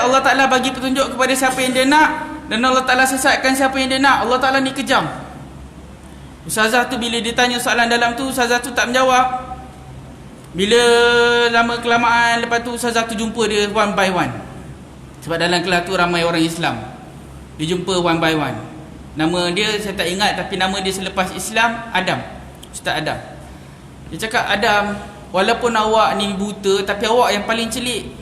Allah Ta'ala bagi petunjuk kepada siapa yang dia nak, dan Allah Ta'ala sesatkan siapa yang dia nak. Allah Ta'ala ni kejam. Ustazah tu bila ditanya soalan dalam tu, ustazah tu tak menjawab. Bila lama kelamaan, lepas tu ustazah tu jumpa dia one by one. Sebab dalam kelas tu ramai orang Islam. Dia jumpa one by one. Nama dia saya tak ingat, tapi nama dia selepas Islam Adam. Ustaz Adam. Dia cakap, Adam, walaupun awak ni buta, tapi awak yang paling celik.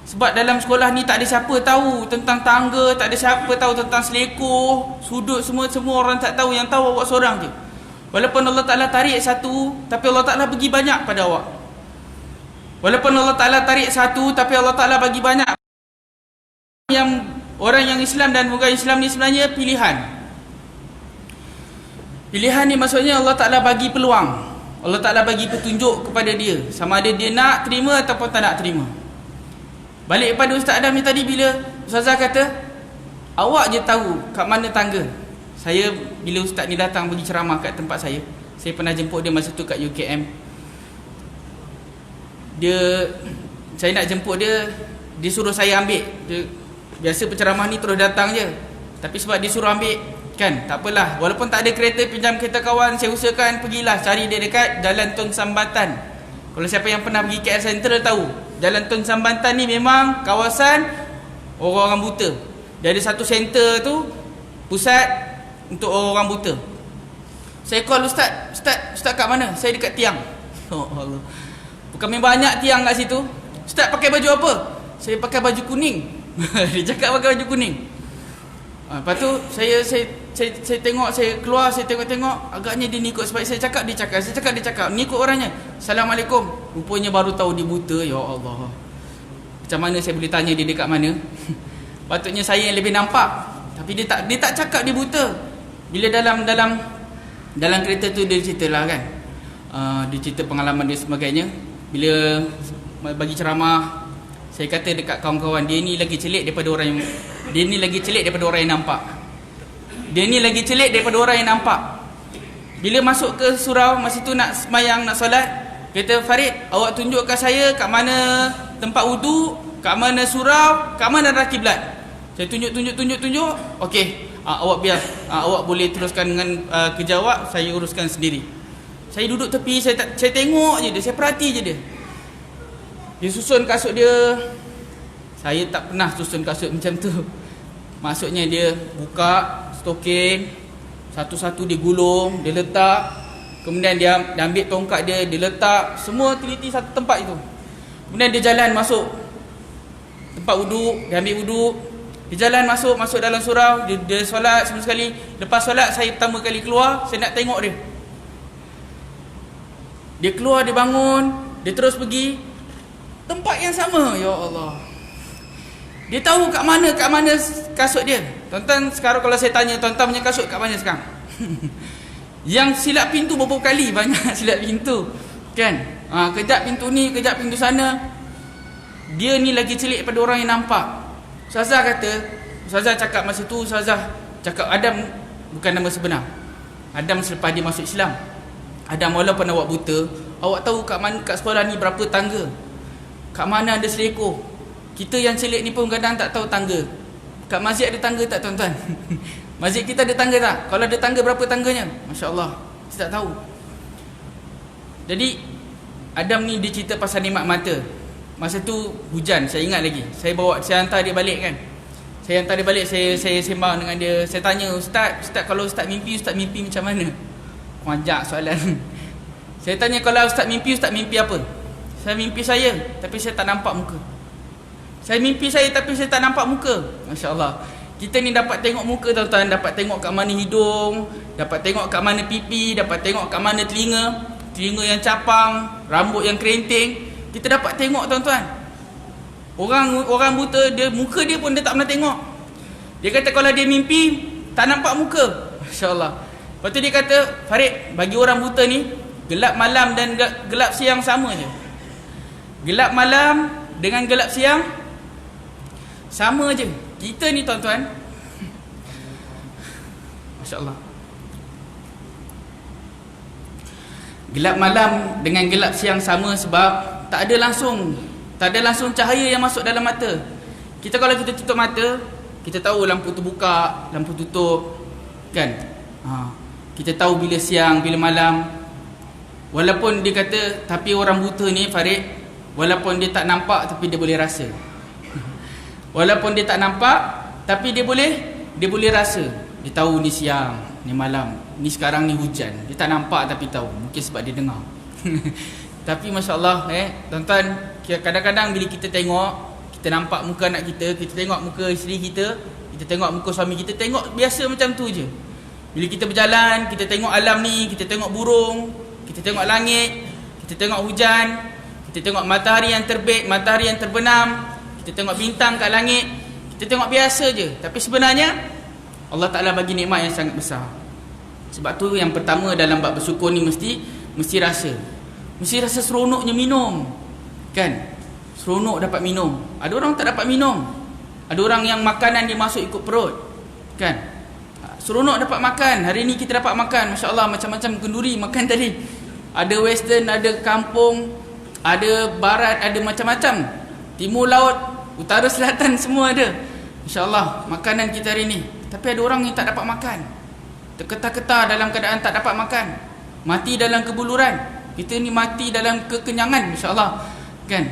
Sebab dalam sekolah ni tak ada siapa tahu tentang tangga, tak ada siapa tahu tentang selekoh, sudut, semua orang tak tahu. Yang tahu awak seorang je. Walaupun Allah Ta'ala tarik satu, tapi Allah Ta'ala bagi banyak pada awak. Walaupun Allah Ta'ala tarik satu, tapi Allah Ta'ala bagi banyak. Yang orang yang Islam dan bukan Islam ni sebenarnya pilihan. Pilihan ni maksudnya Allah Ta'ala bagi peluang. Allah Ta'ala bagi petunjuk kepada dia, sama ada dia nak terima ataupun tak nak terima. Balik pada Ustaz Adam ni tadi, bila Ustazah kata, awak je tahu kat mana tangga. Saya, bila Ustaz ni datang bagi ceramah kat tempat saya pernah jemput dia masa tu kat UKM. Saya nak jemput dia, dia suruh saya ambil. Biasa penceramah ni terus datang je, tapi sebab dia suruh ambil, kan, tak apalah. Walaupun tak ada kereta, pinjam kereta kawan, saya usahakan pergilah cari dia dekat Jalan Tun Sambatan. Kalau siapa yang pernah pergi KL Central tahu, Jalan Tun Sambatan ni memang kawasan orang-orang buta. Dia ada satu center tu, pusat untuk orang buta. Saya call Ustaz kat mana? Saya dekat tiang. Oh Allah. Bukan memang banyak tiang kat situ. Ustaz pakai baju apa? Saya pakai baju kuning. Dia cakap pakai baju kuning. Lepas tu saya tengok, saya keluar, saya tengok, agaknya dia ni ikut. Sebab saya cakap, dia cakap, ni ikut orangnya. Assalamualaikum. Rupanya baru tahu dia buta. Ya Allah. Macam mana saya boleh tanya dia dekat mana? Patutnya saya yang lebih nampak. Tapi dia tak cakap dia buta. Bila dalam kereta tu dia ceritalah, kan. Dia cerita pengalaman dia sebagainya. Bila bagi ceramah, saya kata dekat kawan-kawan, dia ni lagi celik daripada orang yang nampak. Bila masuk ke surau, masa tu nak semayang, nak solat, kata, Farid, awak tunjukkan saya kat mana tempat wudu, kat mana surau, kat mana arah kiblat. Saya tunjuk. Okey, awak biar, awak boleh teruskan dengan kerja awak, saya uruskan sendiri. Saya duduk tepi, saya tengok je dia, saya perhati je dia. Dia susun kasut dia. Saya tak pernah susun kasut macam tu. Maksudnya dia buka stoking, satu-satu dia gulung, dia letak. Kemudian dia ambil tongkat dia letak. Semua teliti satu tempat itu. Kemudian dia jalan masuk tempat wuduk, dia ambil wuduk. Dia jalan masuk dalam surau, dia solat semua sekali. Lepas solat, saya pertama kali keluar, saya nak tengok dia. Dia keluar, dia bangun, dia terus pergi tempat yang sama. Ya Allah. Dia tahu kat mana kasut dia. Tuan-tuan, sekarang kalau saya tanya, tuan-tuan punya kasut kat mana sekarang? Yang silap pintu berapa kali? Banyak silap pintu, kan? Kejap pintu ni, kejap pintu sana. Dia ni lagi celik daripada orang yang nampak. Ustazah cakap masa tu, Ustazah cakap Adam bukan nama sebenar. Adam selepas dia masuk Islam. Adam, walaupun awak buta, awak tahu kat mana, kat sekolah ni berapa tangga, kat mana ada selekoh. Kita yang celik ni pun kadang tak tahu tangga. Kat masjid ada tangga tak, tuan-tuan? Masjid kita ada tangga tak? Kalau ada tangga, berapa tangganya? Masya Allah, kita tak tahu. Jadi Adam ni dia cerita pasal nikmat mata. Masa tu hujan, saya ingat lagi. Saya hantar dia balik, kan. Saya sembang dengan dia. Saya tanya, Ustaz, kalau Ustaz mimpi macam mana? Wajak soalan. Saya tanya, kalau Ustaz mimpi apa? Saya mimpi saya, tapi saya tak nampak muka. Saya mimpi saya, tapi saya tak nampak muka. Masya Allah. Kita ni dapat tengok muka, tuan-tuan. Dapat tengok kat mana hidung, dapat tengok kat mana pipi, dapat tengok kat mana telinga. Telinga yang capang, rambut yang kerinting. Kita dapat tengok, tuan-tuan. Orang buta, muka dia pun dia tak pernah tengok. Dia kata kalau dia mimpi, tak nampak muka. Masya Allah. Lepas tu dia kata, Farid, bagi orang buta ni, gelap malam dan gelap siang sama je. Gelap malam dengan gelap siang sama je. Kita ni, tuan-tuan, Masya Allah, gelap malam dengan gelap siang sama sebab tak ada langsung cahaya yang masuk dalam mata. Kita kalau kita tutup mata, kita tahu lampu terbuka, lampu tutup, kan? Kita tahu bila siang, bila malam. Walaupun dia kata, tapi orang buta ni Farid, walaupun dia tak nampak tapi dia boleh rasa. Walaupun dia tak nampak tapi dia boleh rasa. Dia tahu ni siang, ni malam, ni sekarang ni hujan. Dia tak nampak tapi tahu. Mungkin sebab dia dengar. Tapi masya-Allah, tuan-tuan, kadang-kadang bila kita tengok, kita nampak muka anak kita, kita tengok muka isteri kita, kita tengok muka suami kita, tengok biasa macam tu je. Bila kita berjalan, kita tengok alam ni, kita tengok burung, kita tengok langit, kita tengok hujan, kita tengok matahari yang terbit, matahari yang terbenam, kita tengok bintang kat langit, kita tengok biasa je. Tapi sebenarnya Allah Ta'ala bagi nikmat yang sangat besar. Sebab tu yang pertama dalam bab bersyukur ni mesti rasa. Mesti rasa seronoknya minum, kan? Seronok dapat minum. Ada orang tak dapat minum. Ada orang yang makanan dia masuk ikut perut, kan? Seronok dapat makan. Hari ni kita dapat makan, masya-Allah, macam-macam kenduri makan tadi. Ada western, ada kampung, ada barat, ada macam-macam. Timur laut, utara selatan, semua ada. Insya-Allah makanan kita hari ni. Tapi ada orang yang tak dapat makan, terketar-ketar dalam keadaan tak dapat makan, mati dalam kebuluran. Kita ni mati dalam kekenyangan, insya-Allah, kan?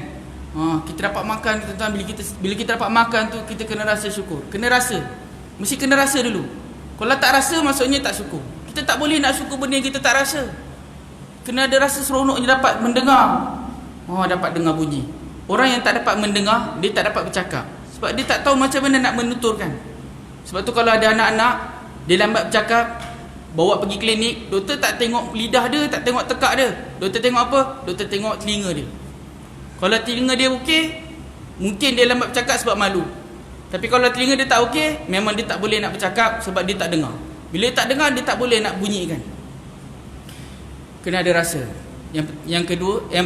Kita dapat makan, tuan-tuan. Bila kita dapat makan tu, kita kena rasa syukur. Kena rasa. Mesti kena rasa dulu. Kalau tak rasa, maksudnya tak syukur. Kita tak boleh nak syukur benda yang kita tak rasa. Kena ada rasa seronoknya dapat mendengar. Dapat dengar bunyi. Orang yang tak dapat mendengar, dia tak dapat bercakap. Sebab dia tak tahu macam mana nak menuturkan. Sebab tu kalau ada anak-anak, dia lambat bercakap, bawa pergi klinik, doktor tak tengok lidah dia, tak tengok tekak dia. Doktor tengok apa? Doktor tengok telinga dia. Kalau telinga dia okey, mungkin dia lambat bercakap sebab malu. Tapi kalau telinga dia tak okey, memang dia tak boleh nak bercakap sebab dia tak dengar. Bila dia tak dengar, dia tak boleh nak bunyikan. Kena ada rasa. Yang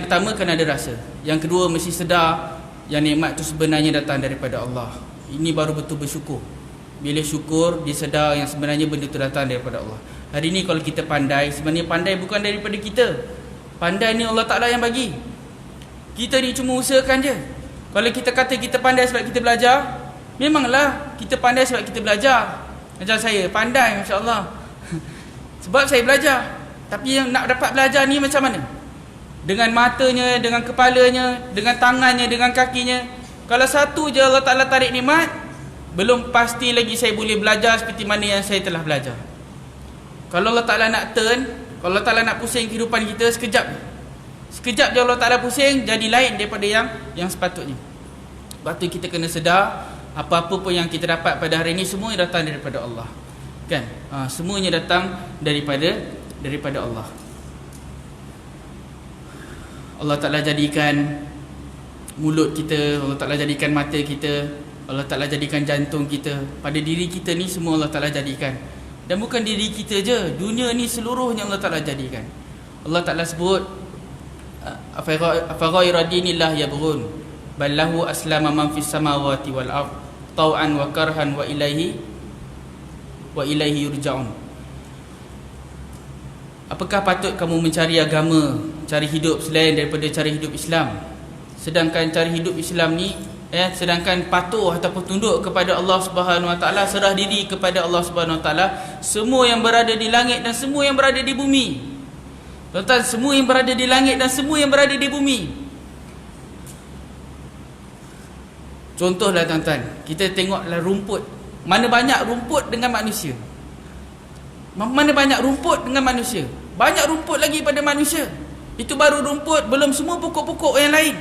pertama kena ada rasa. Yang kedua mesti sedar yang nikmat tu sebenarnya datang daripada Allah. Ini baru betul bersyukur. Bila syukur, dia sedar yang sebenarnya benda tu datang daripada Allah. Hari ni kalau kita pandai, sebenarnya pandai bukan daripada kita. Pandai ni Allah Ta'ala yang bagi. Kita ni cuma usahakan je. Kalau kita kata kita pandai sebab kita belajar, memanglah kita pandai sebab kita belajar. Macam saya, pandai masya-Allah. Sebab saya belajar. Tapi yang nak dapat belajar ni macam mana? Dengan matanya, dengan kepalanya, dengan tangannya, dengan kakinya. Kalau satu je Allah Ta'ala tarik nikmat, belum pasti lagi saya boleh belajar seperti mana yang saya telah belajar. Kalau Allah Ta'ala nak turn, kalau Allah Ta'ala nak pusing kehidupan kita sekejap je Allah Ta'ala pusing, jadi lain daripada yang sepatutnya. Sebab tu kita kena sedar, apa-apa pun yang kita dapat pada hari ini, semua datang daripada Allah, kan? Semuanya datang daripada Allah. Allah Ta'ala jadikan mulut kita, Allah Ta'ala jadikan mata kita, Allah Ta'ala jadikan jantung kita. Pada diri kita ni semua Allah Ta'ala jadikan. Dan bukan diri kita je, dunia ni seluruhnya Allah Ta'ala jadikan. Allah Ta'ala sebut, afaghayra dinillah yabghun bal lahu aslama man fis samawati wal ard tau'an wa karhan wa ilaihi yurja'un. Apakah patut kamu mencari agama, cari hidup selain daripada cari hidup Islam? Sedangkan cari hidup Islam ni, sedangkan patuh ataupun tunduk kepada Allah Subhanahu Wa Taala, serah diri kepada Allah Subhanahu Wa Taala, semua yang berada di langit dan semua yang berada di bumi. Tuan-tuan, semua yang berada di langit dan semua yang berada di bumi. Contohlah tuan-tuan, kita tengoklah rumput. Mana banyak rumput dengan manusia? Mana banyak rumput dengan manusia? Banyak rumput lagi pada manusia. Itu baru rumput, belum semua pokok-pokok yang lain.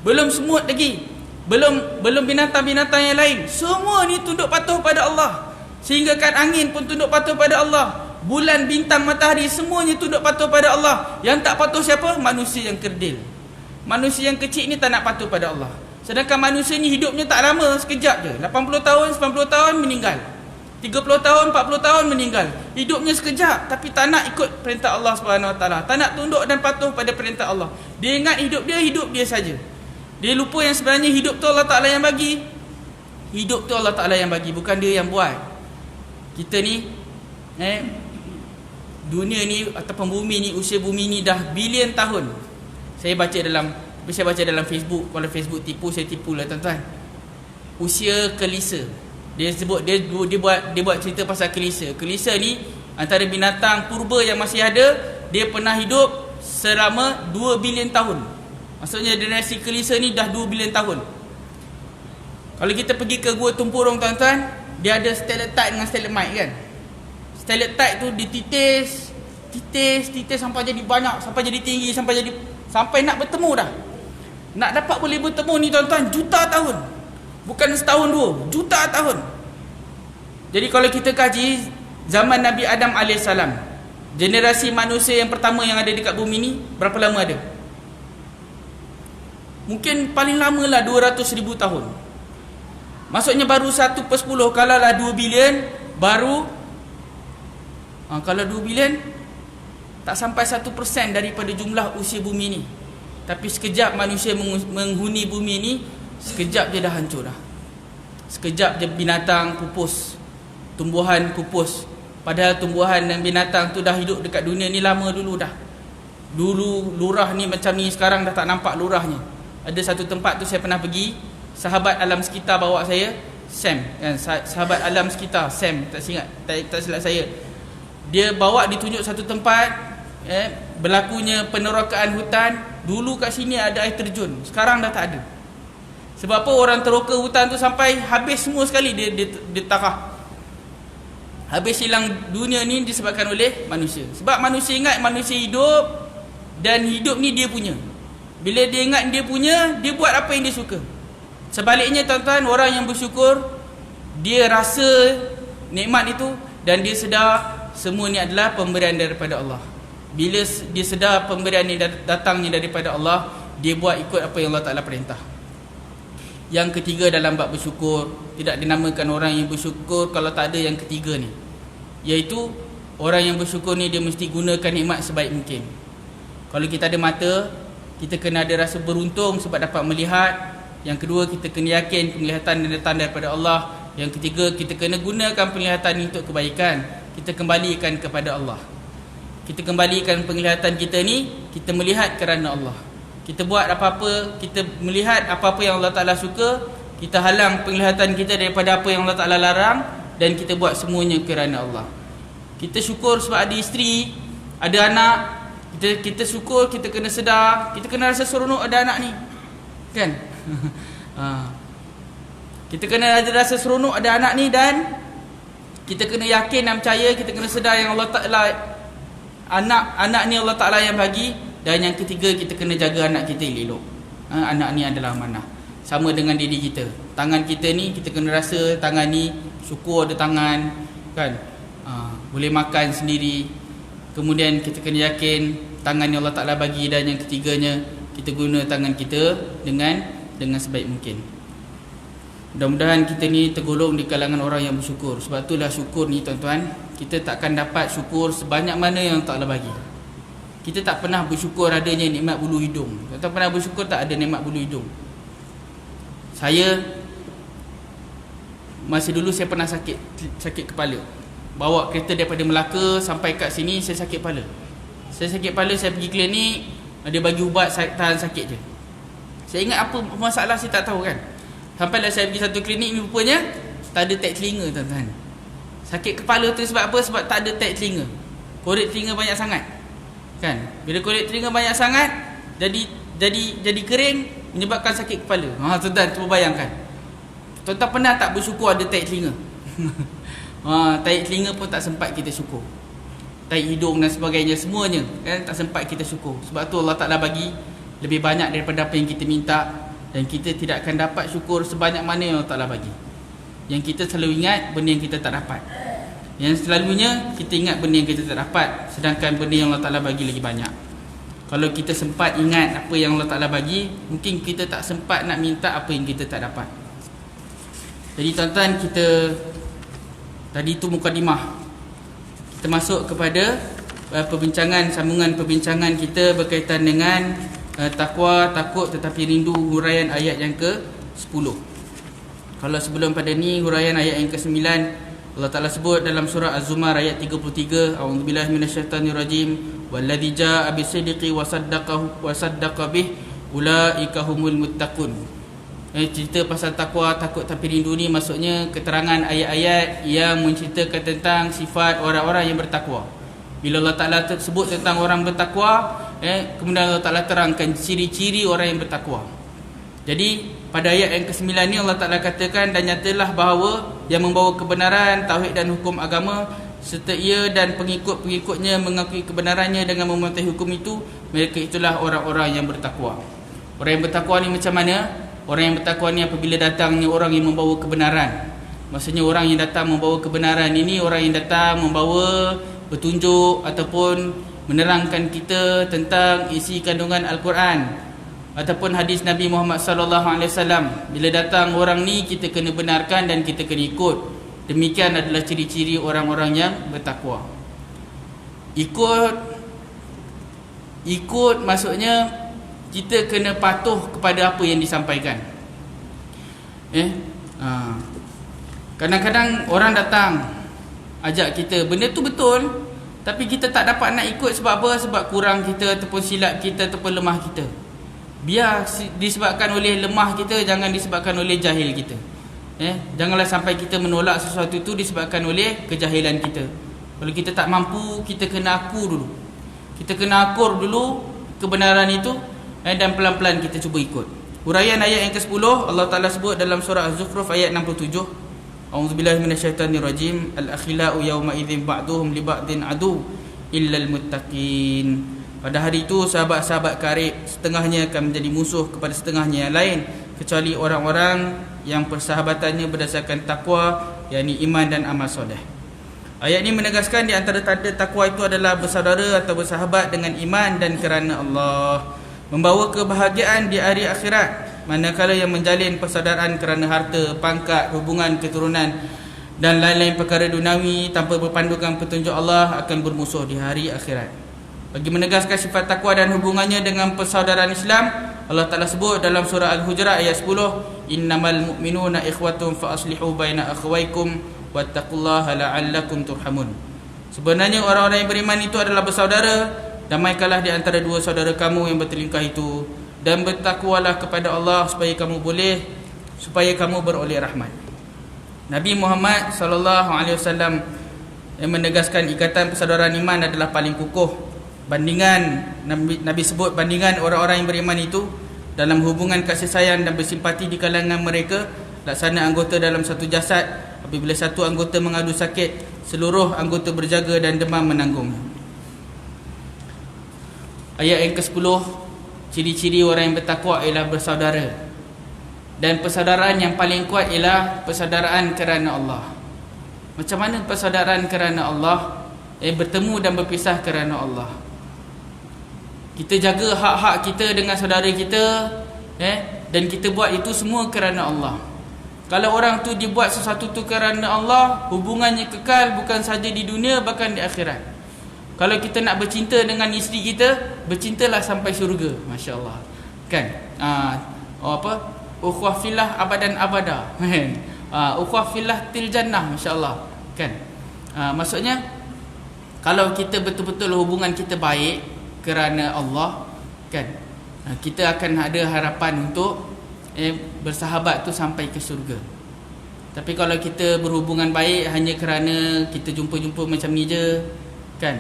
Belum semut lagi. Belum binatang-binatang yang lain. Semua ni tunduk patuh pada Allah. Sehingga kan angin pun tunduk patuh pada Allah. Bulan, bintang, matahari, semuanya tunduk patuh pada Allah. Yang tak patuh siapa? Manusia yang kerdil. Manusia yang kecil ni tak nak patuh pada Allah. Sedangkan manusia ni hidupnya tak lama, sekejap je. 80 tahun, 90 tahun meninggal. 30 tahun, 40 tahun meninggal. Hidupnya sekejap, tapi tak nak ikut perintah Allah Subhanahu Wa Taala. Tak nak tunduk dan patuh pada perintah Allah. Dia ingat hidup dia saja. Dia lupa yang sebenarnya hidup tu Allah Ta'ala yang bagi. Hidup tu Allah Ta'ala yang bagi, bukan dia yang buat. Kita ni dunia ni ataupun bumi ni, usia bumi ni dah bilion tahun. Saya baca dalam Facebook. Kalau Facebook tipu, saya tipulah tuan-tuan. usia kelisa. Dia sebut dia buat cerita pasal kelisa. Kelisa ni antara binatang purba yang masih ada, dia pernah hidup selama 2 bilion tahun. Maksudnya generasi kelisa ni dah 2 bilion tahun. Kalau kita pergi ke Gua Tempurung tuan-tuan, dia ada stalactite dengan stalagmite kan. Stalactite tu dititis sampai jadi banyak, sampai jadi tinggi, sampai nak bertemu dah. Nak dapat boleh bertemu ni tuan-tuan, juta tahun. Bukan setahun dua, juta tahun. Jadi kalau kita kaji zaman Nabi Adam AS, generasi manusia yang pertama yang ada dekat bumi ni, berapa lama ada? Mungkin paling lama lah 200,000 tahun. Maksudnya baru 1/10. Kalau lah 2 bilion, baru kalau 2 bilion, tak sampai 1% daripada jumlah usia bumi ni. Tapi sekejap manusia menghuni bumi ni, sekejap je dah hancur dah. Sekejap je binatang pupus, tumbuhan pupus. Padahal tumbuhan dan binatang tu dah hidup dekat dunia ni lama dulu dah. Dulu lurah ni macam ni, sekarang dah tak nampak lurahnya. Ada satu tempat tu saya pernah pergi, sahabat alam sekitar bawa saya, Sam kan, sahabat alam sekitar Sam, tak silap saya. Dia bawa ditunjuk satu tempat, berlakunya penerokaan hutan. Dulu kat sini ada air terjun, sekarang dah tak ada. Sebab apa? Orang teroka hutan tu sampai habis semua sekali dia tarah. Habis hilang dunia ni disebabkan oleh manusia. Sebab manusia ingat manusia hidup, dan hidup ni dia punya. Bila dia ingat dia punya, dia buat apa yang dia suka. Sebaliknya tuan-tuan, orang yang bersyukur, dia rasa nikmat itu, dan dia sedar semua ni adalah pemberian daripada Allah. Bila dia sedar pemberian ni datangnya daripada Allah, dia buat ikut apa yang Allah Ta'ala perintah. Yang ketiga dalam bab bersyukur, tidak dinamakan orang yang bersyukur kalau tak ada yang ketiga ni, iaitu orang yang bersyukur ni dia mesti gunakan nikmat sebaik mungkin. Kalau kita ada mata, kita kena ada rasa beruntung sebab dapat melihat. Yang kedua, kita kena yakin penglihatan datang daripada Allah. Yang ketiga, kita kena gunakan penglihatan ini untuk kebaikan. Kita kembalikan kepada Allah. Kita kembalikan penglihatan kita ni, kita melihat kerana Allah. Kita buat apa-apa, kita melihat apa-apa yang Allah Ta'ala suka, kita halang penglihatan kita daripada apa yang Allah Ta'ala larang, dan kita buat semuanya kerana Allah. Kita syukur sebab ada isteri, ada anak. Kita syukur, kita kena sedar, kita kena rasa seronok ada anak ni, kan? Kita kena ada rasa seronok ada anak ni, dan kita kena yakin dan percaya, kita kena sedar yang Allah Ta'ala, anak ni Allah Ta'ala yang bagi. Dan yang ketiga, kita kena jaga anak kita elok. Anak ni adalah amanah. Sama dengan diri kita. Tangan kita ni, kita kena rasa tangan ni, syukur ada tangan, kan? Boleh makan sendiri. Kemudian kita kena yakin tangan yang Allah Ta'ala bagi. Dan yang ketiganya, kita guna tangan kita dengan sebaik mungkin. Mudah-mudahan kita ni tergolong di kalangan orang yang bersyukur. Sebab itulah syukur ni tuan-tuan, kita takkan dapat syukur sebanyak mana yang Allah Ta'ala bagi. Kita tak pernah bersyukur adanya nikmat bulu hidung. Tuan-tuan pernah bersyukur tak ada nikmat bulu hidung? Saya, masa dulu saya pernah sakit kepala. Bawa kereta daripada Melaka sampai kat sini, saya sakit kepala. Saya sakit kepala, saya pergi klinik, dia bagi ubat, tahan sakit je. Saya ingat apa masalah saya tak tahu kan. Sampailah saya pergi satu klinik ni, rupanya tak ada tag telinga tuan-tuan. Sakit kepala tu sebab apa? Sebab tak ada tag telinga. Korek telinga banyak sangat, kan? Bila korek telinga banyak sangat, jadi kering, menyebabkan sakit kepala. Tuan-tuan, cuba bayangkan. Tuan-tuan pernah tak bersyukur ada tag telinga? Tag telinga pun tak sempat kita syukur. Tag hidung dan sebagainya, semuanya kan tak sempat kita syukur. Sebab tu Allah Ta'ala bagi lebih banyak daripada apa yang kita minta, dan kita tidak akan dapat syukur sebanyak mana yang Allah Ta'ala bagi. Yang kita selalu ingat benda yang kita tak dapat. Yang selalunya kita ingat benda yang kita tak dapat, sedangkan benda yang Allah Ta'ala bagi lagi banyak. Kalau kita sempat ingat apa yang Allah Ta'ala bagi, mungkin kita tak sempat nak minta apa yang kita tak dapat. Jadi tuan-tuan, kita tadi itu mukadimah. Kita masuk kepada sambungan perbincangan kita berkaitan dengan takwa, takut tetapi rindu, huraian ayat yang ke-10. Kalau sebelum pada ni, huraian ayat yang ke-9, Allah Ta'ala sebut dalam surah Az-Zumar ayat 33, a'udzubillahi minasyaitanirrajim, walladzi jaa'a bisidqi wa saddaqa bih ulaika humul muttaqun. cerita pasal takwa, takut tapi rindu ni maksudnya keterangan ayat-ayat yang menceritakan tentang sifat orang-orang yang bertakwa. Bila Allah Ta'ala sebut tentang orang bertakwa, kemudian Allah Ta'ala terangkan ciri-ciri orang yang bertakwa. Jadi pada ayat yang ke-9 ni Allah Ta'ala katakan, dan nyatalah bahawa yang membawa kebenaran, tauhid dan hukum agama, serta ia dan pengikut-pengikutnya mengakui kebenarannya dengan mematuhi hukum itu, mereka itulah orang-orang yang bertakwa. Orang yang bertakwa ni macam mana? Orang yang bertakwa ni apabila datangnya orang yang membawa kebenaran, maksudnya orang yang datang membawa kebenaran ini, orang yang datang membawa petunjuk ataupun menerangkan kita tentang isi kandungan Al-Quran ataupun hadis Nabi Muhammad sallallahu alaihi wasallam. Bila datang orang ni, kita kena benarkan dan kita kena ikut. Demikian adalah ciri-ciri orang-orang yang bertakwa. Ikut maksudnya kita kena patuh kepada apa yang disampaikan. Kadang-kadang orang datang ajak kita, benda tu betul, tapi kita tak dapat nak ikut. Sebab apa? Sebab kurang kita ataupun silap kita ataupun lemah kita. Biar disebabkan oleh lemah kita, jangan disebabkan oleh jahil kita. Janganlah sampai kita menolak sesuatu itu disebabkan oleh kejahilan kita. Kalau kita tak mampu, kita kena akur dulu. Kita kena akur dulu kebenaran itu, dan pelan-pelan kita cuba ikut. Huraian ayat yang ke-10, Allah Ta'ala sebut dalam surah Az-Zukhruf ayat 67. A'udzubillahi minasyaitanirrajim. Al-akhila'u yawma idzin ba'duhum li ba'din adu illal muttaqin. Pada hari itu sahabat-sahabat karib setengahnya akan menjadi musuh kepada setengahnya yang lain, kecuali orang-orang yang persahabatannya berdasarkan takwa, yakni iman dan amal soleh. Ayat ini menegaskan di antara tanda takwa itu adalah bersaudara atau bersahabat dengan iman dan kerana Allah, membawa kebahagiaan di hari akhirat. Manakala yang menjalin persaudaraan kerana harta, pangkat, hubungan keturunan dan lain-lain perkara dunawi tanpa berpandukan petunjuk Allah akan bermusuh di hari akhirat. Bagi menegaskan sifat takwa dan hubungannya dengan persaudaraan Islam, Allah Ta'ala sebut dalam surah Al-Hujurat ayat 10, innamal mu'minuna ikhwatun fa aslihu baina akhwaykum wattaqullaha la'allakum turhamun. Sebenarnya orang-orang yang beriman itu adalah bersaudara. Damaikanlah di antara dua saudara kamu yang bertelingkah itu, dan bertakwalah kepada Allah supaya kamu beroleh rahmat. Nabi Muhammad sallallahu alaihi wasallam yang menegaskan ikatan persaudaraan iman adalah paling kukuh. Bandingan Nabi sebut bandingan orang-orang yang beriman itu dalam hubungan kasih sayang dan bersimpati di kalangan mereka laksana anggota dalam satu jasad. Apabila satu anggota mengadu sakit, seluruh anggota berjaga dan demam menanggungnya. Ayat yang ke-10, ciri-ciri orang yang bertakwa ialah bersaudara. Dan persaudaraan yang paling kuat ialah persaudaraan kerana Allah. Macam mana persaudaraan kerana Allah? Bertemu dan berpisah kerana Allah. Kita jaga hak-hak kita dengan saudara kita, dan kita buat itu semua kerana Allah. Kalau orang tu dibuat sesuatu tu kerana Allah, hubungannya kekal bukan saja di dunia, bahkan di akhirat. Kalau kita nak bercinta dengan isteri kita, bercintalah sampai syurga, masya-Allah. Kan? Ukhuwah fillah abadan abada. Ukhuwah fillah til jannah, masya-Allah. Kan? Maksudnya kalau kita betul-betul hubungan kita baik kerana Allah, kan? Kita akan ada harapan untuk bersahabat tu sampai ke syurga. Tapi kalau kita berhubungan baik hanya kerana kita jumpa-jumpa macam ni je, kan?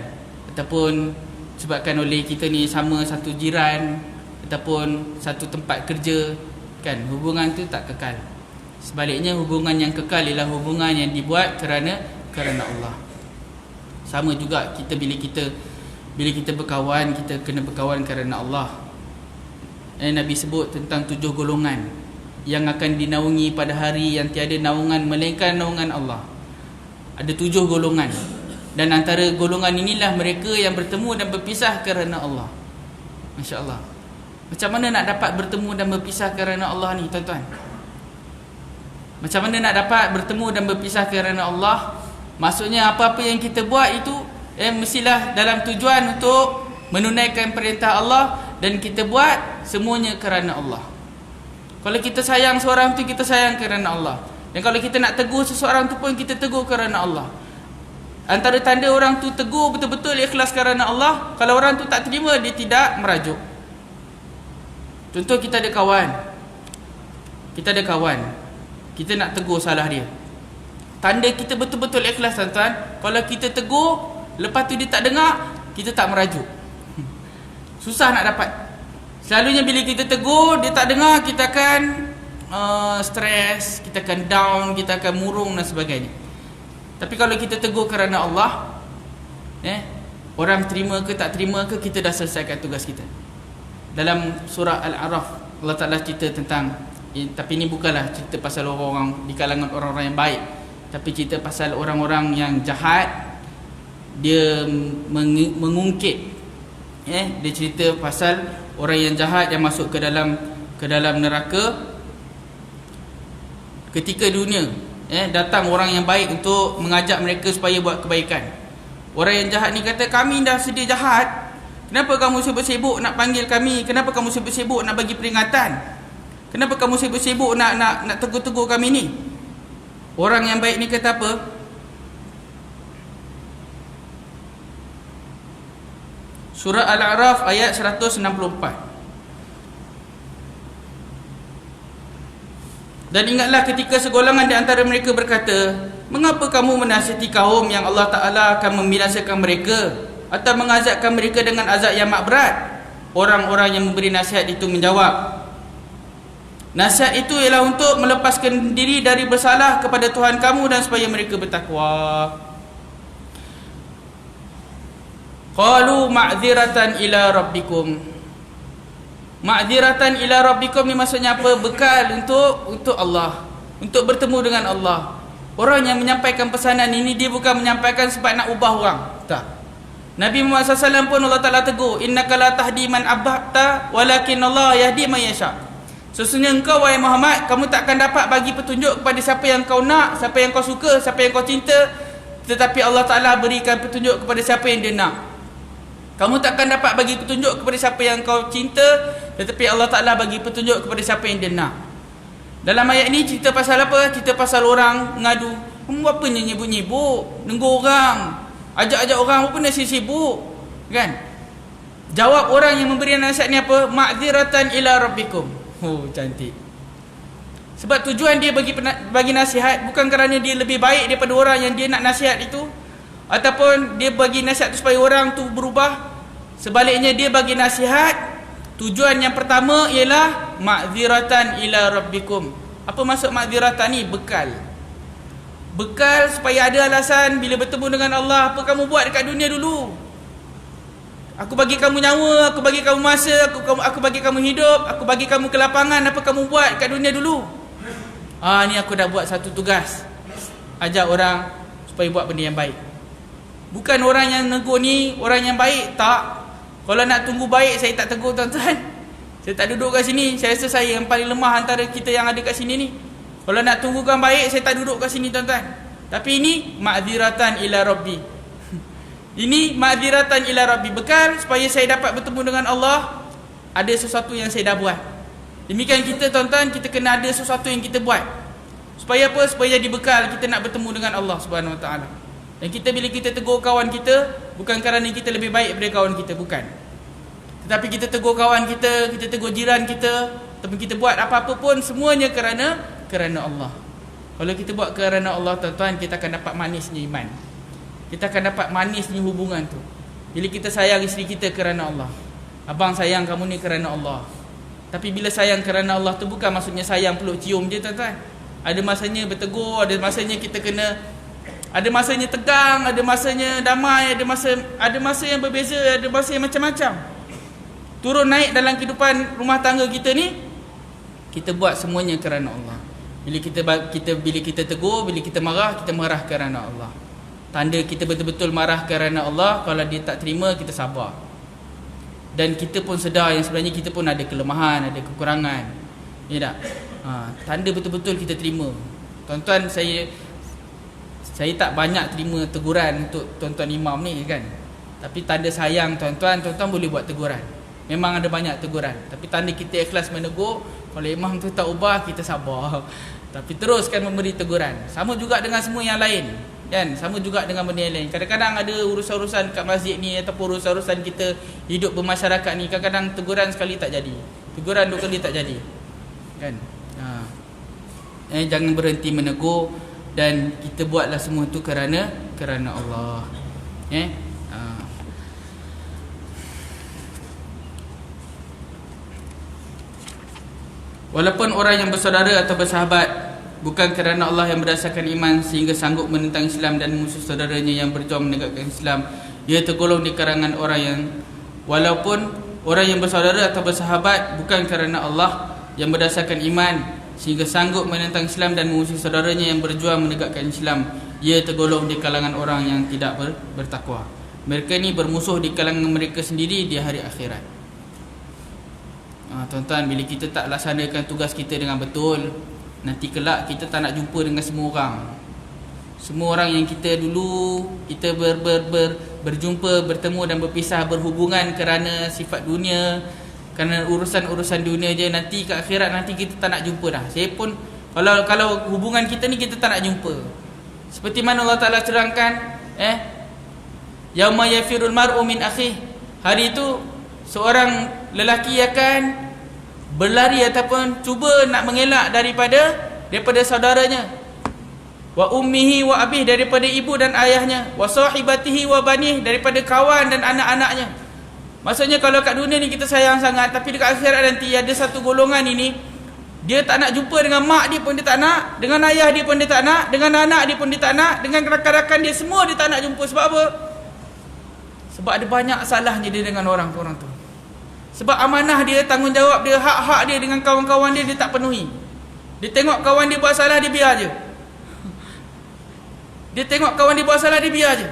Ataupun sebabkan oleh kita ni sama satu jiran ataupun satu tempat kerja, kan, hubungan tu tak kekal. Sebaliknya hubungan yang kekal ialah hubungan yang dibuat kerana Allah. Sama juga kita bila kita berkawan, kita kena berkawan kerana Allah. Nabi sebut tentang 7 golongan yang akan dinaungi pada hari yang tiada naungan melainkan naungan Allah. Ada 7 golongan. Dan antara golongan inilah mereka yang bertemu dan berpisah kerana Allah. Masya Allah. Macam mana nak dapat bertemu dan berpisah kerana Allah ni, tuan-tuan? Macam mana nak dapat bertemu dan berpisah kerana Allah? Maksudnya apa-apa yang kita buat itu mestilah dalam tujuan untuk menunaikan perintah Allah, dan kita buat semuanya kerana Allah. Kalau kita sayang seorang tu, kita sayang kerana Allah. Dan kalau kita nak tegur seseorang tu pun, kita tegur kerana Allah. Antara tanda orang tu tegur betul-betul ikhlas kerana Allah, kalau orang tu tak terima, dia tidak merajuk. Contoh, kita ada kawan, kita ada kawan, kita nak tegur salah dia. Tanda kita betul-betul ikhlas tuan-tuan, kalau kita tegur, lepas tu dia tak dengar, kita tak merajuk. Susah nak dapat. Selalunya bila kita tegur, dia tak dengar, kita akan stres, kita akan down, kita akan murung dan sebagainya. Tapi kalau kita tegur kerana Allah, orang terima ke tak terima ke, kita dah selesaikan tugas kita. Dalam surah Al-A'raf, Allah Ta'ala cerita tentang, tapi ini bukanlah cerita pasal orang-orang di kalangan orang-orang yang baik, tapi cerita pasal orang-orang yang jahat. Dia mengungkit, dia cerita pasal orang yang jahat yang masuk ke dalam neraka. Ketika dunia, datang orang yang baik untuk mengajak mereka supaya buat kebaikan. Orang yang jahat ni kata, kami dah sedia jahat, kenapa kamu sibuk-sibuk nak panggil kami? Kenapa kamu sibuk-sibuk nak bagi peringatan? Kenapa kamu sibuk-sibuk nak tegur-tegur kami ni? Orang yang baik ni kata apa? Surah Al-A'raf ayat 164. Dan ingatlah ketika segolongan di antara mereka berkata, mengapa kamu menasihati kaum yang Allah Ta'ala akan membinasakan mereka atau mengazabkan mereka dengan azab yang mak berat? Orang-orang yang memberi nasihat itu menjawab, nasihat itu ialah untuk melepaskan diri dari bersalah kepada Tuhan kamu dan supaya mereka bertakwa. Qalu ma'dziratan ila rabbikum. Ma'dziratan ila rabbikum ni maksudnya apa? Bekal untuk Allah, untuk bertemu dengan Allah. Orang yang menyampaikan pesanan ini, dia bukan menyampaikan sebab nak ubah orang, tak. Nabi Muhammad SAW pun Allah Ta'ala tegur, innaka la tahdi man ahbabta walakin Allah yahdi man yasha. Sesungguhnya engkau wahai Muhammad, kamu takkan dapat bagi petunjuk kepada siapa yang kau nak, siapa yang kau suka, siapa yang kau cinta, tetapi Allah Ta'ala berikan petunjuk kepada siapa yang dia nak. Kamu takkan dapat bagi petunjuk kepada siapa yang kau cinta, tetapi Allah Ta'ala bagi petunjuk kepada siapa yang dia nak. Dalam ayat ini cerita pasal apa? Cerita pasal orang ngadu, kamu apa nyebut-nyebut, nenggur orang, ajak-ajak orang, apa nak sibuk, kan? Jawab orang yang memberi nasihat ni apa? Ma'dziratan ila rabbikum. Oh, cantik. Sebab tujuan dia bagi nasihat bukan kerana dia lebih baik daripada orang yang dia nak nasihat itu, ataupun dia bagi nasihat tu supaya orang tu berubah. Sebaliknya dia bagi nasihat, tujuan yang pertama ialah ma'dziratan ila rabbikum. Apa maksud ma'dziratan ni? Bekal. Bekal supaya ada alasan bila bertemu dengan Allah. Apa kamu buat dekat dunia dulu? Aku bagi kamu nyawa, aku bagi kamu masa, aku bagi kamu hidup, aku bagi kamu kelapangan. Apa kamu buat dekat dunia dulu? Ni aku dah buat satu tugas, ajak orang supaya buat benda yang baik. Bukan orang yang negur ni orang yang baik, tak. Kalau nak tunggu baik, saya tak tegur tuan-tuan. Saya tak duduk kat sini. Saya rasa saya yang paling lemah antara kita yang ada kat sini ni. Kalau nak tunggukan baik, saya tak duduk kat sini tuan-tuan. Tapi ini ma'dziratan ila rabbi. Ini ma'dziratan ila rabbi, bekal supaya saya dapat bertemu dengan Allah. Ada sesuatu yang saya dah buat. Demikian kita tuan-tuan, kita kena ada sesuatu yang kita buat. Supaya apa? Supaya jadi bekal kita nak bertemu dengan Allah Subhanahu Wa Taala. Dan kita bila kita tegur kawan kita, bukan kerana kita lebih baik daripada kawan kita, bukan. Tetapi kita tegur kawan kita, kita tegur jiran kita, tapi kita buat apa-apa pun semuanya kerana Allah. Kalau kita buat kerana Allah tuan-tuan, kita akan dapat manisnya iman. Kita akan dapat manisnya hubungan tu. Bila kita sayang isteri kita kerana Allah, abang sayang kamu ni kerana Allah. Tapi bila sayang kerana Allah tu bukan maksudnya sayang peluk cium je tuan-tuan. Ada masanya bertegur, ada masanya kita kena, ada masanya tegang, ada masanya damai, ada masa yang berbeza, ada masa yang macam-macam. Turun naik dalam kehidupan rumah tangga kita ni, kita buat semuanya kerana Allah. Bila kita tegur, bila kita marah kerana Allah. Tanda kita betul-betul marah kerana Allah, kalau dia tak terima, kita sabar. Dan kita pun sedar yang sebenarnya kita pun ada kelemahan, ada kekurangan. Ya tak? Tanda betul-betul kita terima. Tuan-tuan, saya tak banyak terima teguran untuk tuan-tuan imam ni kan. Tapi tanda sayang tuan-tuan boleh buat teguran. Memang ada banyak teguran. Tapi tanda kita ikhlas menegur, kalau imam tu tak ubah, kita sabar. Tapi teruskan memberi teguran. Sama juga dengan semua yang lain, kan? Sama juga dengan benda yang lain. Kadang-kadang ada urusan-urusan kat masjid ni, ataupun urusan-urusan kita hidup bermasyarakat ni, kadang-kadang teguran sekali tak jadi, teguran 2 kali tak jadi, kan? Jangan berhenti menegur, dan kita buatlah semua tu kerana Allah. Walaupun orang yang bersaudara atau bersahabat bukan kerana Allah yang berdasarkan iman sehingga sanggup menentang Islam dan musuh saudaranya yang berjuang menegakkan Islam, ia tergolong di kalangan orang yang, walaupun orang yang bersaudara atau bersahabat bukan kerana Allah yang berdasarkan iman sehingga sanggup menentang Islam dan musuh saudaranya yang berjuang menegakkan Islam, ia tergolong di kalangan orang yang tidak bertakwa. Mereka ni bermusuh di kalangan mereka sendiri di hari akhirat. Tuan-tuan, bila kita tak laksanakan tugas kita dengan betul, nanti kelak kita tak nak jumpa dengan semua orang. Semua orang yang kita dulu kita berjumpa, bertemu dan berpisah, berhubungan kerana sifat dunia, kerana urusan-urusan dunia je, nanti ke akhirat nanti kita tak nak jumpa dah. Saya pun kalau hubungan kita ni kita tak nak jumpa. Seperti mana Allah Taala terangkan, yauma yafirul mar'u min akhihi. Hari itu seorang lelaki akan berlari ataupun cuba nak mengelak daripada saudaranya, wa ummihi wa abih, daripada ibu dan ayahnya, wa sahibatihi wa banih, daripada kawan dan anak-anaknya. Maksudnya kalau kat dunia ni kita sayang sangat, tapi dekat akhirat nanti ada satu golongan ini, dia tak nak jumpa dengan mak dia pun dia tak nak, dengan ayah dia pun dia tak nak, dengan anak dia pun dia tak nak, dengan rakan-rakan dia semua dia tak nak jumpa. Sebab apa? Sebab ada banyak salahnya dia dengan orang tu. Sebab amanah dia, tanggungjawab dia, hak-hak dia dengan kawan-kawan dia, dia tak penuhi. Dia tengok kawan dia buat salah, dia biar je. Dia tengok kawan dia buat salah, dia biar je.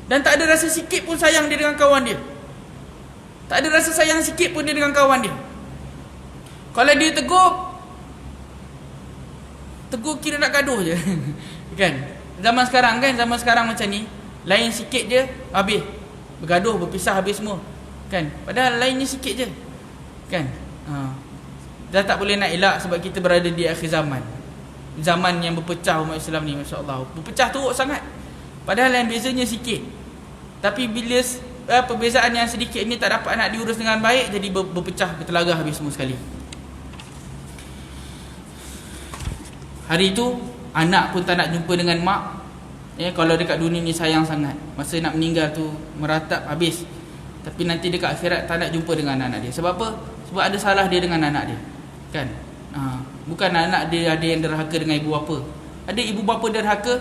Dan tak ada rasa sikit pun sayang dia dengan kawan dia. Tak ada rasa sayang sikit pun dia dengan kawan dia. Kalau dia tegur kira nak gaduh je. Kan? Zaman sekarang macam ni, lain sikit je habis. Bergaduh, berpisah habis semua. Kan? Padahal lainnya sikit je. Kan? Dah tak boleh nak elak sebab kita berada di akhir zaman. Zaman yang berpecah umat Islam ni, masya-Allah. Berpecah teruk sangat. Padahal yang bezanya sikit. Tapi bila perbezaan yang sedikit ni tak dapat nak diurus dengan baik, jadi berpecah, bertelagah habis semua sekali. Hari itu anak pun tak nak jumpa dengan mak. Kalau dekat dunia ni sayang sangat, masa nak meninggal tu meratap habis. Tapi nanti dekat akhirat tak nak jumpa dengan anak dia. Sebab apa? Sebab ada salah dia dengan anak dia. Kan? Bukan anak dia ada yang derhaka dengan ibu bapa. Ada ibu bapa derhaka.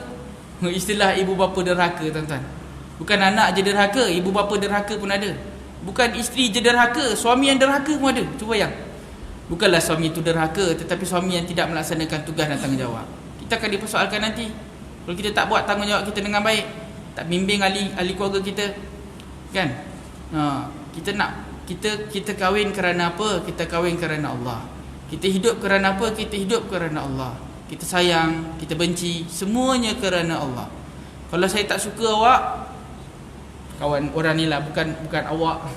Istilah ibu bapa derhaka, tuan-tuan. Bukan anak je derhaka, ibu bapa derhaka pun ada. Bukan isteri je derhaka, suami yang derhaka pun ada. Cuba yang. Bukanlah suami tu derhaka, tetapi suami yang tidak melaksanakan tugas dan tanggungjawab. Kita akan dipersoalkan nanti. Kalau kita tak buat tanggungjawab kita dengan baik, tak bimbing ahli keluarga kita. Kan? Kita kahwin kerana apa? Kita kahwin kerana Allah. Kita hidup kerana apa? Kita hidup kerana Allah. Kita sayang, kita benci, semuanya kerana Allah. Kalau saya tak suka awak, kawan orang ni lah, bukan awak.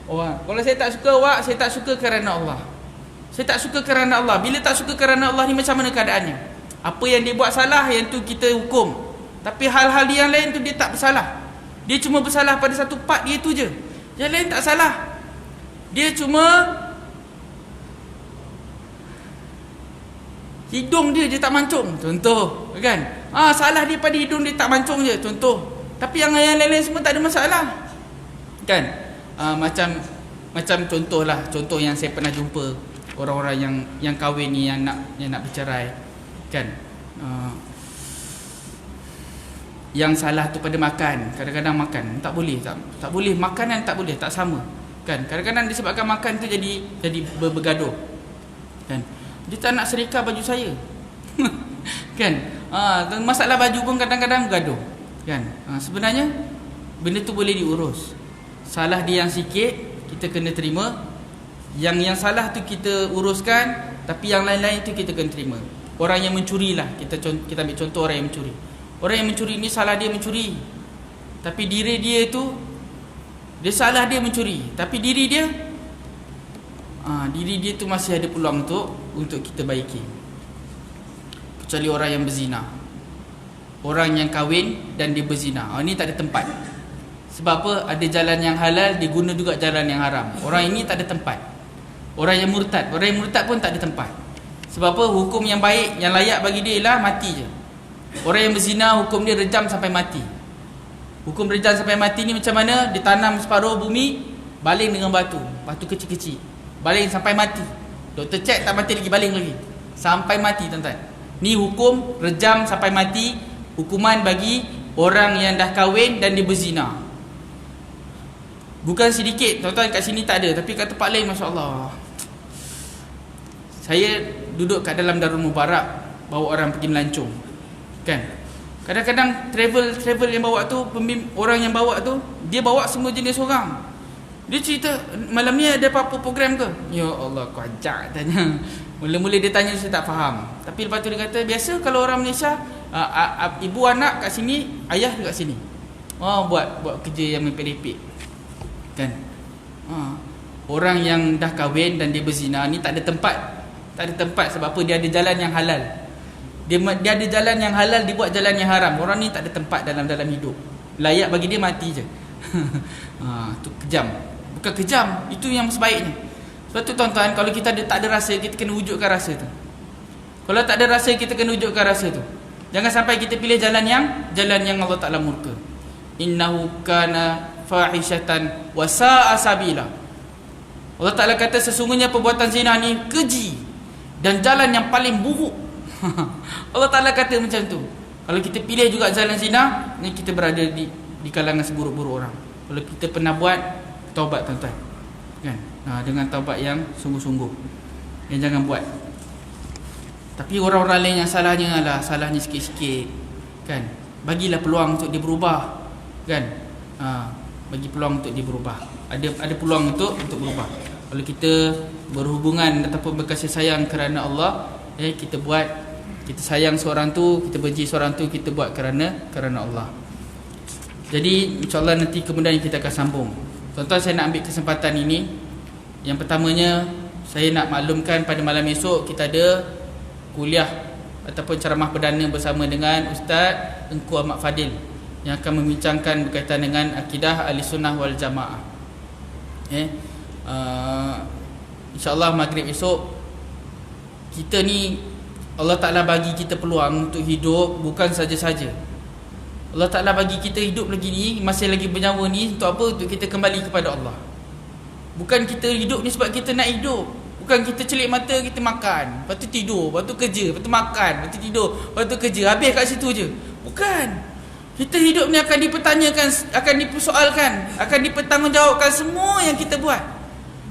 Orang. Kalau saya tak suka awak, saya tak suka kerana Allah. Saya tak suka kerana Allah. Bila tak suka kerana Allah ni macam mana keadaannya? Apa yang dia buat salah, yang tu kita hukum. Tapi hal-hal yang lain tu dia tak bersalah. Dia cuma bersalah pada satu part dia tu je. Yang lain tak salah. Dia cuma hidung dia tak mancung, contoh, kan? Salah dia pada hidung dia tak mancung je, contoh. Tapi yang lain-lain semua tak ada masalah. Kan? Macam contohlah, contoh yang saya pernah jumpa orang-orang yang kahwin ni yang nak bercerai. Kan? Yang salah tu pada makan. Kadang-kadang makan tak boleh, tak boleh, makanan tak boleh, tak sama. Kan? Kadang-kadang disebabkan makan tu jadi bergaduh. Kan? Dia tak nak serika baju saya. Kan? Masalah baju pun kadang-kadang bergaduh. Kan? Sebenarnya benda tu boleh diurus. Salah dia yang sikit kita kena terima. Yang salah tu kita uruskan, tapi yang lain-lain tu kita kena terima. Orang yang mencuri lah, kita ambil contoh orang yang mencuri. Orang yang mencuri ni salah dia mencuri, tapi diri dia tu, dia salah dia mencuri, tapi diri dia tu masih ada peluang untuk kita baiki. Kecuali orang yang berzina, orang yang kahwin dan dia berzina, ini tak ada tempat. Sebab apa? Ada jalan yang halal, dia guna juga jalan yang haram. Orang ini tak ada tempat. Orang yang murtad pun tak ada tempat. Sebab apa? Hukum yang baik, yang layak bagi dia ialah mati je. Orang yang berzina hukum dia rejam sampai mati. Hukum rejam sampai mati ni macam mana? Ditanam separuh bumi, baling dengan batu, batu kecil-kecil, baling sampai mati. Doktor cek tak mati lagi, baling lagi sampai mati, tuan-tuan. Ni hukum rejam sampai mati, hukuman bagi orang yang dah kahwin dan dia berzina. Bukan sedikit, tuan-tuan, kat sini tak ada, tapi kat tempat lain masya-Allah. Saya duduk kat dalam Darul Mubarak, bawa orang pergi melancong, kan? Kadang-kadang travel yang bawa tu, orang yang bawa tu, dia bawa semua jenis orang. Dia cerita, malam ni ada apa-apa program ke? Ya Allah, aku ajak tanya. Mula-mula dia tanya, saya tak faham. Tapi lepas tu dia kata, biasa kalau orang Malaysia, ibu anak kat sini, ayah kat sini. Oh, buat kerja yang merepek-repek, kan? Orang yang dah kahwin dan dia berzina ni tak ada tempat. Tak ada tempat sebab apa? Dia ada jalan yang halal. Dia ada jalan yang halal, dia buat jalan yang haram. Orang ni tak ada tempat dalam hidup. Layak bagi dia mati je. Tu kejam. Bukan kejam, itu yang sebaiknya. Sebab tu tuan-tuan, kalau kita tak ada rasa, kita kena wujudkan rasa tu. Kalau tak ada rasa, kita kena wujudkan rasa tu. Jangan sampai kita pilih jalan yang Allah Ta'ala murka. Innahu kana fahishatan wa sa'a sabila. Allah Ta'ala kata sesungguhnya perbuatan zina ni keji dan jalan yang paling buruk. Allah Ta'ala kata macam tu. Kalau kita pilih juga jalan zina, ni kita berada di kalangan seburuk-buruk orang. Kalau kita pernah buat, taubat tuan-tuan, kan? Dengan taubat yang sungguh-sungguh, yang jangan buat. Tapi orang-orang lain yang salahnya sikit-sikit, kan? Bagilah peluang untuk dia berubah, kan? Bagi peluang untuk dia berubah. Ada peluang untuk berubah. Kalau kita berhubungan ataupun berkasih sayang kerana Allah, kita buat, kita sayang seorang tu, kita benci seorang tu, kita buat kerana Allah. Jadi insya-Allah nanti kemudian kita akan sambung. Tuan-tuan, saya nak ambil kesempatan ini. Yang pertamanya, saya nak maklumkan pada malam esok kita ada kuliah ataupun ceramah perdana bersama dengan Ustaz Engku Ahmad Fadil yang akan membincangkan berkaitan dengan akidah Ahlussunnah wal Jamaah. InsyaAllah maghrib esok, kita ni Allah Ta'ala bagi kita peluang untuk hidup bukan saja-saja. Allah Ta'ala bagi kita hidup lagi ni, masih lagi bernyawa ni, untuk apa? Untuk kita kembali kepada Allah. Bukan kita hidup ni sebab kita nak hidup. Bukan kita celik mata, kita makan, lepas tu tidur, lepas tu kerja, lepas tu makan, lepas tu tidur, lepas tu kerja, habis kat situ je. Bukan. Kita hidup ni akan dipertanyakan, akan dipersoalkan, akan dipertanggungjawabkan semua yang kita buat.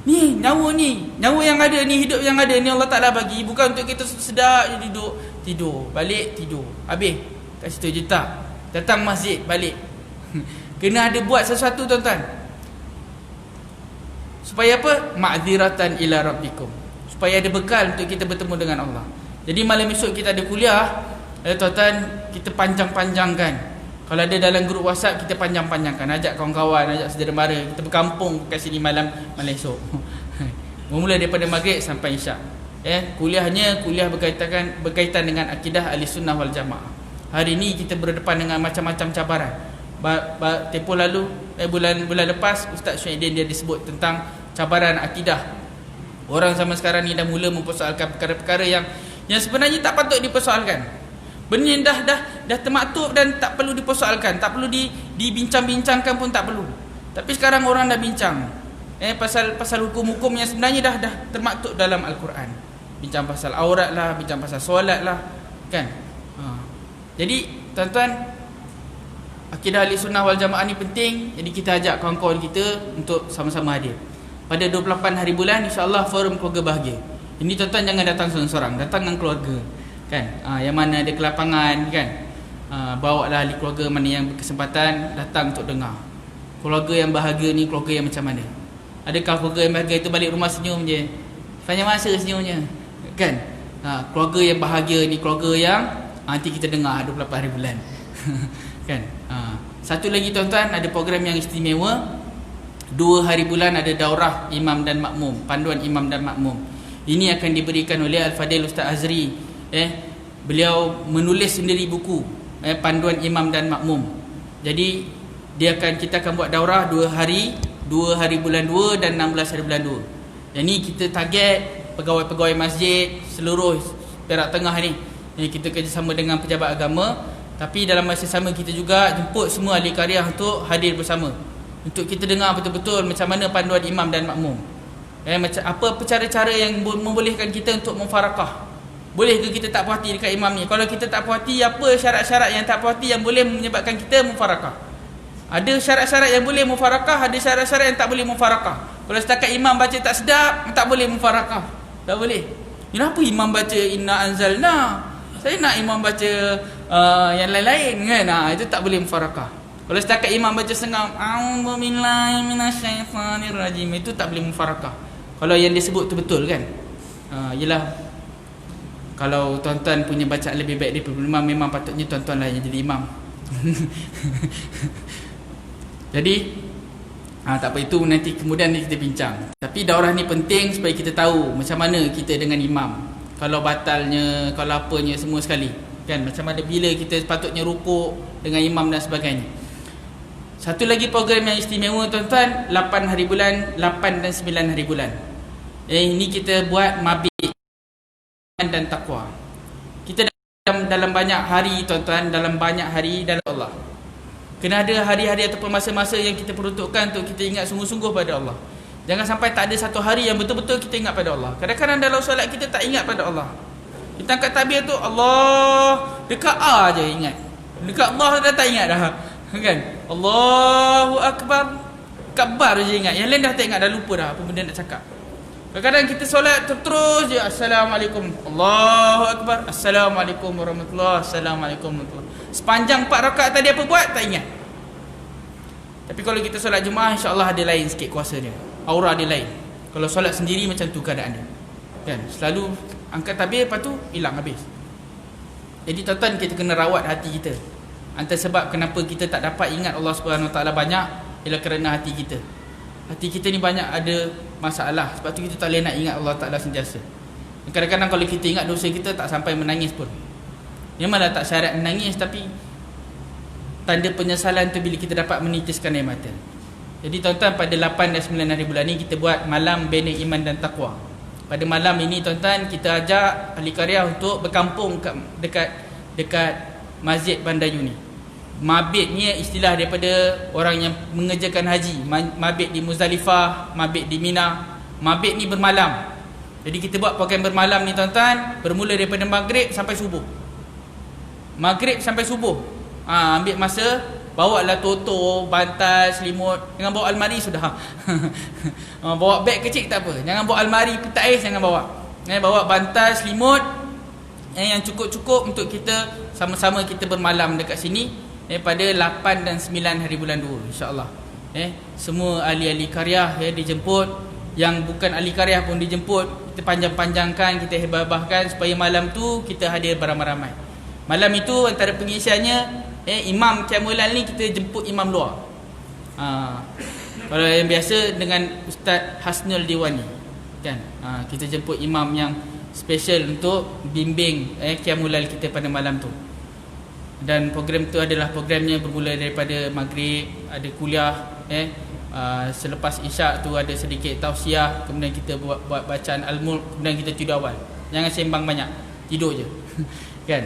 Ni nyawa yang ada ni, hidup yang ada ni Allah Ta'ala bagi. Bukan untuk kita sedap je duduk, tidur, balik, tidur, habis kat situ je. Tak. Datang masjid, balik. Kena ada buat sesuatu tuan-tuan. Supaya apa? Ma'dziratan ila rabbikum. Supaya ada bekal untuk kita bertemu dengan Allah. Jadi malam esok kita ada kuliah, tuan-tuan, kita panjang-panjangkan. Kalau ada dalam grup WhatsApp, kita panjang-panjangkan. Ajak kawan-kawan, ajak saudara mara. Kita berkampung kat sini malam esok. Bermula daripada maghrib sampai isyak. Kuliahnya kuliah berkaitan dengan akidah Ahlussunnah wal Jamaah. Hari ini kita berdepan dengan macam-macam cabaran. Tempoh lalu, bulan lepas, Ustaz Syuaidin dia disebut tentang cabaran akidah. Orang zaman sekarang ni dah mula mempersoalkan perkara-perkara yang sebenarnya tak patut dipersoalkan. Benda yang dah termaktub dan tak perlu dipersoalkan, tak perlu dibincang-bincangkan pun tak perlu. Tapi sekarang orang dah bincang pasal hukum-hukum yang sebenarnya dah termaktub dalam Al-Quran. Bincang pasal aurat lah, bincang pasal solat lah, kan? Jadi tuan-tuan, akidah Ahlussunnah wal Jamaah ni penting. Jadi kita ajak kawan-kawan kita untuk sama-sama hadir pada 28 hari bulan, insya-Allah, forum keluarga bahagia. Ini tuan-tuan jangan datang seorang-seorang, datang dengan keluarga, kan? Yang mana ada kelapangan, kan? Bawalah ahli keluarga mana yang berkesempatan datang untuk dengar. Keluarga yang bahagia ni keluarga yang macam mana? Adakah keluarga yang bahagia itu balik rumah senyum je? Sepanjang masa senyumnya, kan? Keluarga yang bahagia ni keluarga yang nanti kita dengar 28 hari bulan. Kan? Satu lagi tuan-tuan, ada program yang istimewa. 2 hari bulan ada daurah imam dan makmum, panduan imam dan makmum. Ini akan diberikan oleh Al-Fadil Ustaz Azri. Beliau menulis sendiri buku panduan imam dan makmum. Jadi kita akan buat daurah 2 hari bulan 2 dan 16 hari bulan 2. Jadi kita target pegawai-pegawai masjid, seluruh Perak Tengah ni. Kita kerjasama dengan pejabat agama, tapi dalam masa sama kita juga jemput semua ahli qaryah untuk hadir bersama, untuk kita dengar betul-betul macam mana panduan imam dan makmum. Macam apa cara-cara yang membolehkan kita untuk mufarakah. Boleh ke kita tak puas hati dekat imam ni? Kalau kita tak puas hati, apa syarat-syarat yang tak puas hati yang boleh menyebabkan kita mufarakah? Ada syarat-syarat yang boleh mufarakah, ada syarat-syarat yang tak boleh mufarakah. Kalau setakat imam baca tak sedap, tak boleh mufarakah. Tak boleh. Kenapa imam baca inna anzalna? Saya nak imam baca yang lain-lain kan. Itu tak boleh mufarakah. Kalau setakat imam baca sengam a'udzubillahi minasyaitanirrajim, itu tak boleh mufarakah. Kalau yang disebut tu betul kan. Ialah kalau tuan-tuan punya bacaan lebih baik daripada imam, memang patutnya tuan-tuan lah yang jadi imam. Jadi tak apa, itu nanti kemudian kita bincang. Tapi daurah ni penting supaya kita tahu macam mana kita dengan imam. Kalau batalnya, kalau apanya, semua sekali kan, macam mana bila kita sepatutnya rukuk dengan imam dan sebagainya. Satu lagi program yang istimewa tuan-tuan, 8 hari bulan, 8 dan 9 hari bulan. Ini kita buat mabit dan takwa. Kita dalam banyak hari tuan-tuan, dalam banyak hari dalam Allah. Kena ada hari-hari ataupun masa-masa yang kita peruntukkan untuk kita ingat sungguh-sungguh pada Allah. Jangan sampai tak ada satu hari yang betul-betul kita ingat pada Allah. Kadang-kadang dalam solat kita tak ingat pada Allah. Kita angkat takbir tu Allah, dekat A je ingat. Dekat Allah dah tak ingat dah. Kan? Allahu Akbar, kabar je ingat. Yang lain dah tak ingat, dah lupa dah apa benda nak cakap. Kadang-kadang kita solat terus je Assalamualaikum, Allahu Akbar, Assalamualaikum warahmatullahi, Assalamualaikum warahmatullahi. Sepanjang 4 rakaat tadi apa buat tak ingat. Tapi kalau kita solat Jumaah, insya-Allah ada lain sikit kuasa dia. Aura dia lain. Kalau solat sendiri macam tu keadaan dia. Kan? Selalu angkat takbir, lepas tu hilang habis. Jadi tuan-tuan, kita kena rawat hati kita. Antara sebab kenapa kita tak dapat ingat Allah Subhanahu Wa Taala banyak ialah kerana hati kita. Hati kita ni banyak ada masalah. Sebab tu kita tak boleh nak ingat Allah Ta'ala sentiasa. Kadang-kadang kalau kita ingat dosa kita, tak sampai menangis pun. Memanglah tak syarat menangis, tapi tanda penyesalan tu bila kita dapat menitiskan air mata. Jadi tuan-tuan, pada 8 dan 9 hari bulan ni kita buat malam bina iman dan taqwa. Pada malam ini tuan-tuan, kita ajak ahli qaryah untuk berkampung dekat Masjid Bandar Uni. Mabit ni istilah daripada orang yang mengerjakan haji. Mabit di Muzdalifah, mabit di Mina. Mabit ni bermalam. Jadi kita buat program bermalam ni tuan-tuan, bermula daripada maghrib sampai subuh. Maghrib sampai subuh. Ambil masa, bawalah toto, bantal, selimut. Jangan bawa almari sudah. Bawa beg kecil tak apa. Jangan bawa almari pita ais, jangan bawa. Bawa bantal, selimut yang cukup-cukup untuk kita sama-sama kita bermalam dekat sini. Pada 8 dan 9 hari bulan 2, insya-Allah. Semua ahli-ahli qaryah dijemput, yang bukan ahli qaryah pun dijemput. Kita panjang-panjangkan, kita hebah-hebahkan supaya malam tu kita hadir beramai-ramai. Malam itu antara pengisiannya, imam Qiyamul Lail ni kita jemput imam luar. Kalau yang biasa dengan Ustaz Hasnul Diwani kan. Kita jemput imam yang special untuk bimbing Qiyamul Lail kita pada malam tu. Dan program tu adalah programnya bermula daripada maghrib, ada kuliah, selepas isyak tu ada sedikit tausiah, kemudian kita buat bacaan Al-Mulk, kemudian kita tidur awal. Jangan sembang banyak, tidur je. Kan?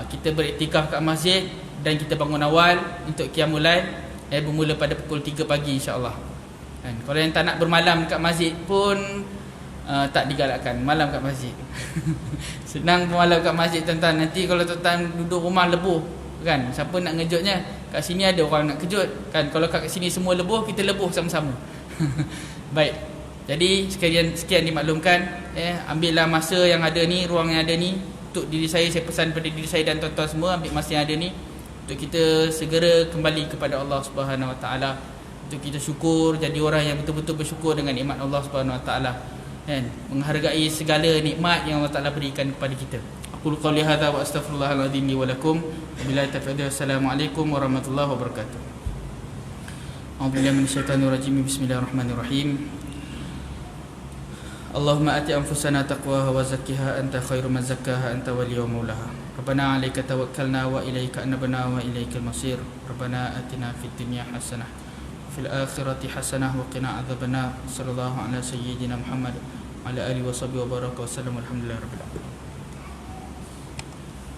Kita beriktikaf kat masjid dan kita bangun awal untuk Qiyamul Lail, bermula pada pukul 3 pagi insya-Allah. Kan? Kalau yang tak nak bermalam kat masjid pun tak digalakkan malam kat masjid. Senang bermalam kat masjid tuan-tuan. Nanti kalau tuan-tuan duduk rumah lebuh kan, siapa nak ngejutnya? Kat sini ada orang nak kejut kan. Kalau kat sini semua lebuh, kita lebuh sama-sama. Baik. Jadi sekian dimaklumkan, ambillah masa yang ada ni, ruang yang ada ni untuk diri saya pesan pada diri saya dan tuan-tuan semua, ambil masa yang ada ni untuk kita segera kembali kepada Allah Subhanahu Wa Taala, untuk kita syukur, jadi orang yang betul-betul bersyukur dengan nikmat Allah Subhanahu Wa Taala. Menghargai segala nikmat yang Allah Ta'ala berikan kepada kita. Aku qawli hadza wa astaghfirullahaladzim li wa lakum. Wabillahi taufiq. Assalamualaikum warahmatullahi wabarakatuh. A'udzubillahi minasyaitonir rajim. Bismillahirrahmanirrahim. Allahumma ati anfusana taqwaha wa zakkiha anta khairu man zakkaha anta waliyyu maulaha. Rabbana 'alaika tawakkalna wa ilaika anabna wa ilaikal masir. Rabbana atina fid dunya hasanah fil akhirati hasanah wa qina adzabannar. Sallallahu ala sayyidina Muhammad wa ala alihi wa sahbihi wa baraka wa sallam. Alhamdulillah rabbil alamin.